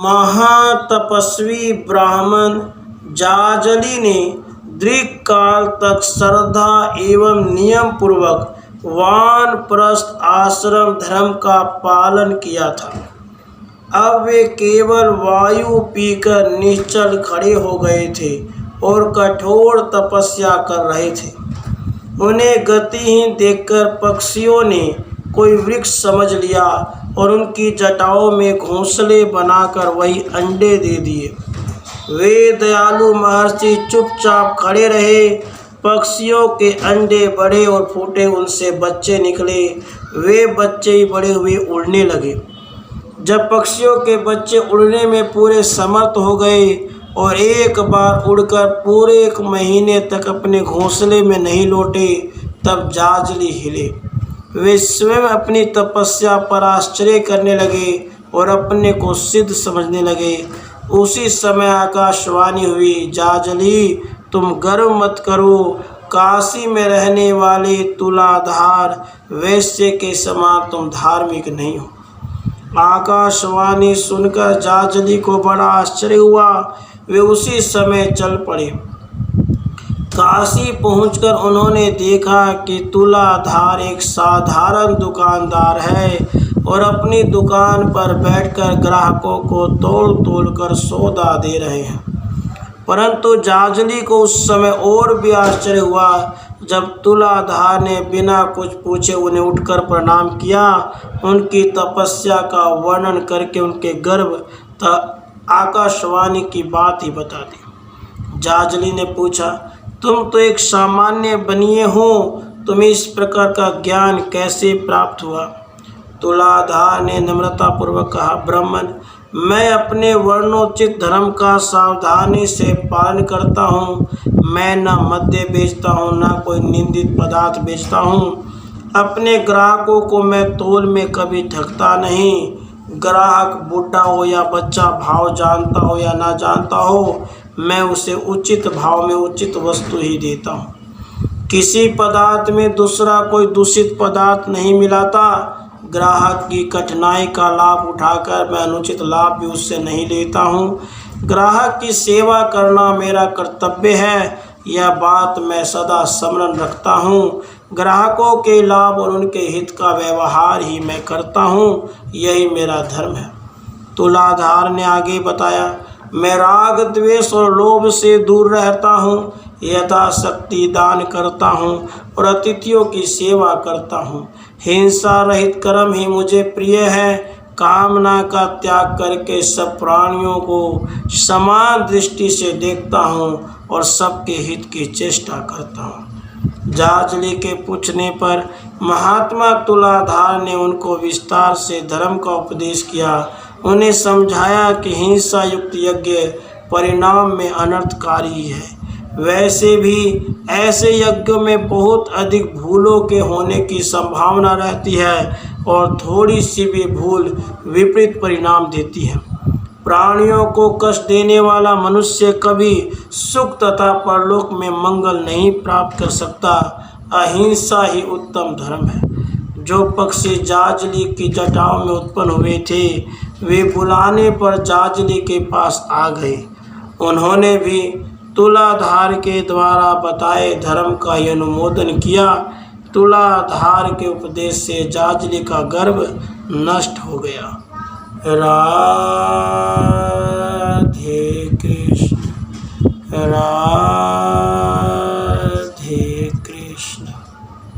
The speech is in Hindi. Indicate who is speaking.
Speaker 1: महातपस्वी ब्राह्मण जाजली ने दीर्घ काल तक श्रद्धा एवं नियम पूर्वक वानप्रस्थ आश्रम धर्म का पालन किया था। अब वे केवल वायु पीकर निश्चल खड़े हो गए थे और कठोर तपस्या कर रहे थे। उन्हें गतिहीन देखकर पक्षियों ने कोई वृक्ष समझ लिया और उनकी जटाओं में घोंसले बनाकर वही अंडे दे दिए। वे दयालु महर्षि चुपचाप खड़े रहे। पक्षियों के अंडे बढ़े और फूटे, उनसे बच्चे निकले। वे बच्चे ही बड़े हुए उड़ने लगे। जब पक्षियों के बच्चे उड़ने में पूरे समर्थ हो गए और एक बार उड़कर पूरे 1 महीने तक अपने घोंसले में नहीं लौटे, तब जाजली हिले। वे स्वयं अपनी तपस्या पर आश्चर्य करने लगे और अपने को सिद्ध समझने लगे। उसी समय आकाशवाणी हुई, जाजली तुम गर्व मत करो, काशी में रहने वाले तुलाधार वैश्य के समान तुम धार्मिक नहीं हो। आकाशवाणी सुनकर जाजली को बड़ा आश्चर्य हुआ। वे उसी समय चल पड़े। काशी पहुंचकर उन्होंने देखा कि तुलाधार एक साधारण दुकानदार है और अपनी दुकान पर बैठकर ग्राहकों को तोड़ तोड़ कर सौदा दे रहे हैं। परंतु जाजली को उस समय और भी आश्चर्य हुआ जब तुलाधार ने बिना कुछ पूछे उन्हें उठकर प्रणाम किया। उनकी तपस्या का वर्णन करके उनके गर्भ आकाशवाणी की बात ही बता दी। जाजली ने पूछा, तुम तो एक सामान्य बनिए हो, तुम्हें इस प्रकार का ज्ञान कैसे प्राप्त हुआ? तुलाधार ने नम्रतापूर्वक कहा, ब्राह्मण, मैं अपने वर्णोचित धर्म का सावधानी से पालन करता हूँ। मैं न मद्य बेचता हूँ, न कोई निंदित पदार्थ बेचता हूँ। अपने ग्राहकों को मैं तौल में कभी ठगता नहीं। ग्राहक बूढ़ा हो या बच्चा, भाव जानता हो या ना जानता हो, मैं उसे उचित भाव में उचित वस्तु ही देता हूँ। किसी पदार्थ में दूसरा कोई दूषित पदार्थ नहीं मिलाता। ग्राहक की कठिनाई का लाभ उठाकर मैं अनुचित लाभ भी उससे नहीं लेता हूँ। ग्राहक की सेवा करना मेरा कर्तव्य है, यह बात मैं सदा स्मरण रखता हूँ। ग्राहकों के लाभ और उनके हित का व्यवहार ही मैं करता हूँ, यही मेरा धर्म है। तुलाधार ने आगे बताया, मैं राग द्वेष और लोभ से दूर रहता हूँ, यथाशक्ति दान करता हूँ और अतिथियों की सेवा करता हूँ। हिंसा रहित कर्म ही मुझे प्रिय है। कामना का त्याग करके सब प्राणियों को समान दृष्टि से देखता हूँ और सबके हित की चेष्टा करता हूँ। जाजली के पूछने पर महात्मा तुलाधार ने उनको विस्तार से धर्म का उपदेश किया। उन्हें समझाया कि हिंसा युक्त यज्ञ परिणाम में अनर्थकारी है। वैसे भी ऐसे यज्ञों में बहुत अधिक भूलों के होने की संभावना रहती है और थोड़ी सी भी भूल विपरीत परिणाम देती है। प्राणियों को कष्ट देने वाला मनुष्य कभी सुख तथा परलोक में मंगल नहीं प्राप्त कर सकता। अहिंसा ही उत्तम धर्म है। जो पक्षी जाजली की जटाओं में उत्पन्न हुए थे, वे बुलाने पर जाजली के पास आ गए। उन्होंने भी तुलाधार के द्वारा बताए धर्म का अनुमोदन किया। तुलाधार के उपदेश से जाजली का गर्भ नष्ट हो गया। राधे कृष्ण।